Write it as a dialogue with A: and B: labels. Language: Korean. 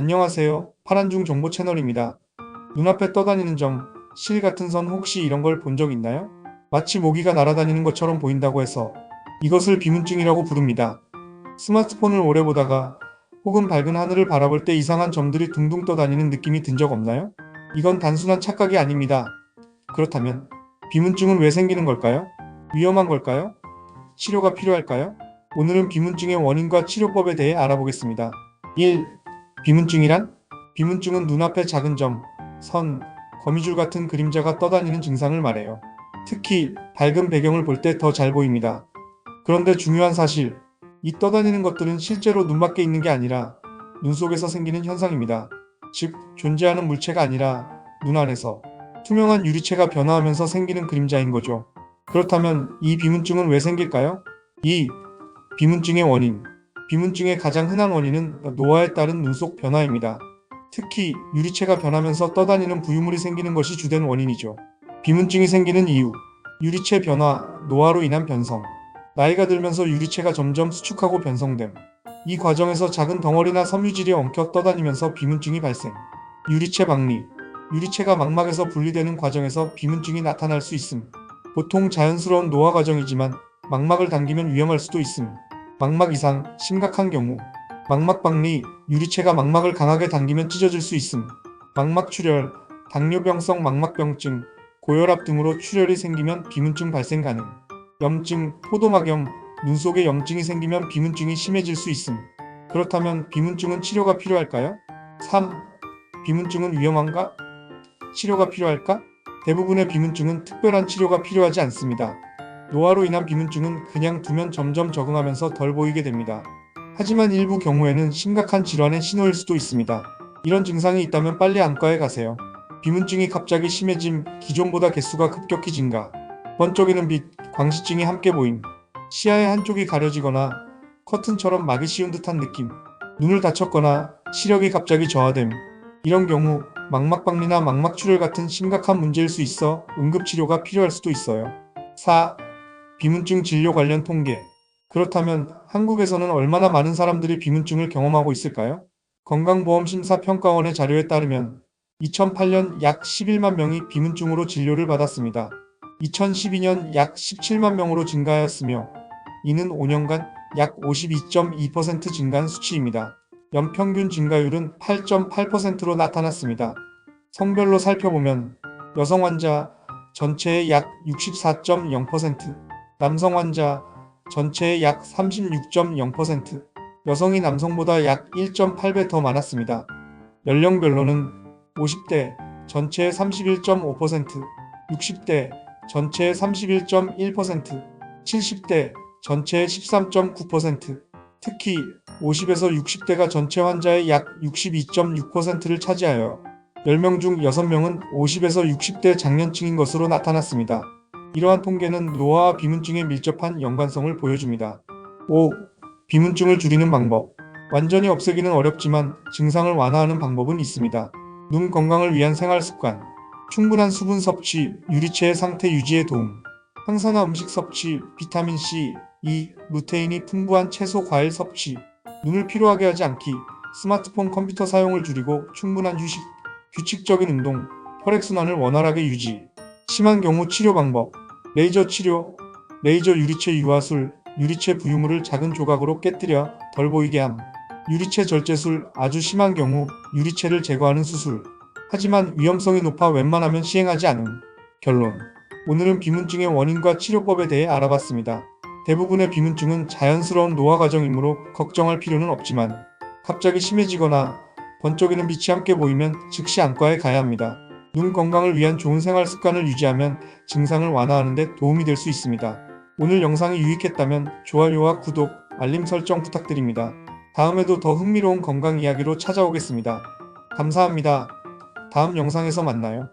A: 안녕하세요. 파란중 정보 채널입니다. 눈앞에 떠다니는 점, 실 같은 선 혹시 이런 걸 본 적 있나요? 마치 모기가 날아다니는 것처럼 보인다고 해서 이것을 비문증이라고 부릅니다. 스마트폰을 오래 보다가 혹은 밝은 하늘을 바라볼 때 이상한 점들이 둥둥 떠다니는 느낌이 든 적 없나요? 이건 단순한 착각이 아닙니다. 그렇다면 비문증은 왜 생기는 걸까요? 위험한 걸까요? 치료가 필요할까요? 오늘은 비문증의 원인과 치료법에 대해 알아보겠습니다. 1. 비문증이란? 비문증은 눈앞에 작은 점, 선, 거미줄 같은 그림자가 떠다니는 증상을 말해요. 특히 밝은 배경을 볼 때 더 잘 보입니다. 그런데 중요한 사실, 이 떠다니는 것들은 실제로 눈밖에 있는 게 아니라 눈 속에서 생기는 현상입니다. 즉, 존재하는 물체가 아니라 눈 안에서 투명한 유리체가 변화하면서 생기는 그림자인 거죠. 그렇다면 이 비문증은 왜 생길까요? 2. 비문증의 원인. 비문증의 가장 흔한 원인은 노화에 따른 눈 속 변화입니다. 특히 유리체가 변하면서 떠다니는 부유물이 생기는 것이 주된 원인이죠. 비문증이 생기는 이유. 유리체 변화, 노화로 인한 변성. 나이가 들면서 유리체가 점점 수축하고 변성됨. 이 과정에서 작은 덩어리나 섬유질이 엉켜 떠다니면서 비문증이 발생. 유리체 박리. 유리체가 망막에서 분리되는 과정에서 비문증이 나타날 수 있음. 보통 자연스러운 노화 과정이지만 망막을 당기면 위험할 수도 있음. 망막 이상, 심각한 경우. 망막 박리, 유리체가 망막을 강하게 당기면 찢어질 수 있음. 망막 출혈, 당뇨병성 망막병증, 고혈압 등으로 출혈이 생기면 비문증 발생 가능. 염증, 포도막염, 눈 속에 염증이 생기면 비문증이 심해질 수 있음. 그렇다면 비문증은 치료가 필요할까요? 3. 비문증은 위험한가? 치료가 필요할까? 대부분의 비문증은 특별한 치료가 필요하지 않습니다. 노화로 인한 비문증은 그냥 두면 점점 적응하면서 덜 보이게 됩니다. 하지만 일부 경우에는 심각한 질환의 신호일 수도 있습니다. 이런 증상이 있다면 빨리 안과에 가세요. 비문증이 갑자기 심해짐, 기존보다 개수가 급격히 증가, 번쩍이는 빛, 광시증이 함께 보임, 시야의 한쪽이 가려지거나 커튼처럼 막이 씌운 듯한 느낌, 눈을 다쳤거나 시력이 갑자기 저하됨. 이런 경우 망막박리나 망막출혈 같은 심각한 문제일 수 있어 응급치료가 필요할 수도 있어요. 4. 비문증 진료 관련 통계. 그렇다면 한국에서는 얼마나 많은 사람들이 비문증을 경험하고 있을까요? 건강보험심사평가원의 자료에 따르면 2008년 약 11만 명이 비문증으로 진료를 받았습니다. 2012년 약 17만 명으로 증가하였으며 이는 5년간 약 52.2% 증가한 수치입니다. 연평균 증가율은 8.8%로 나타났습니다. 성별로 살펴보면 여성 환자 전체의 약 64.0%, 남성 환자 전체의 약 36.0%, 여성이 남성보다 약 1.8배 더 많았습니다. 연령별로는 50대 전체의 31.5%, 60대 전체의 31.1%, 70대 전체의 13.9%, 특히 50에서 60대가 전체 환자의 약 62.6%를 차지하여 10명 중 6명은 50에서 60대 장년층인 것으로 나타났습니다. 이러한 통계는 노화와 비문증의 밀접한 연관성을 보여줍니다. 5. 비문증을 줄이는 방법. 완전히 없애기는 어렵지만 증상을 완화하는 방법은 있습니다. 눈 건강을 위한 생활 습관. 충분한 수분 섭취, 유리체의 상태 유지에 도움. 항산화 음식 섭취, 비타민C, E, 루테인이 풍부한 채소 과일 섭취. 눈을 피로하게 하지 않기. 스마트폰 컴퓨터 사용을 줄이고 충분한 휴식. 규칙적인 운동, 혈액순환을 원활하게 유지. 심한 경우 치료 방법. 레이저 치료, 레이저 유리체 유화술, 유리체 부유물을 작은 조각으로 깨뜨려 덜 보이게 함. 유리체 절제술, 아주 심한 경우 유리체를 제거하는 수술. 하지만 위험성이 높아 웬만하면 시행하지 않음. 결론. 오늘은 비문증의 원인과 치료법에 대해 알아봤습니다. 대부분의 비문증은 자연스러운 노화 과정이므로 걱정할 필요는 없지만 갑자기 심해지거나 번쩍이는 빛이 함께 보이면 즉시 안과에 가야 합니다. 눈 건강을 위한 좋은 생활 습관을 유지하면 증상을 완화하는 데 도움이 될 수 있습니다. 오늘 영상이 유익했다면 좋아요와 구독, 알림 설정 부탁드립니다. 다음에도 더 흥미로운 건강 이야기로 찾아오겠습니다. 감사합니다. 다음 영상에서 만나요.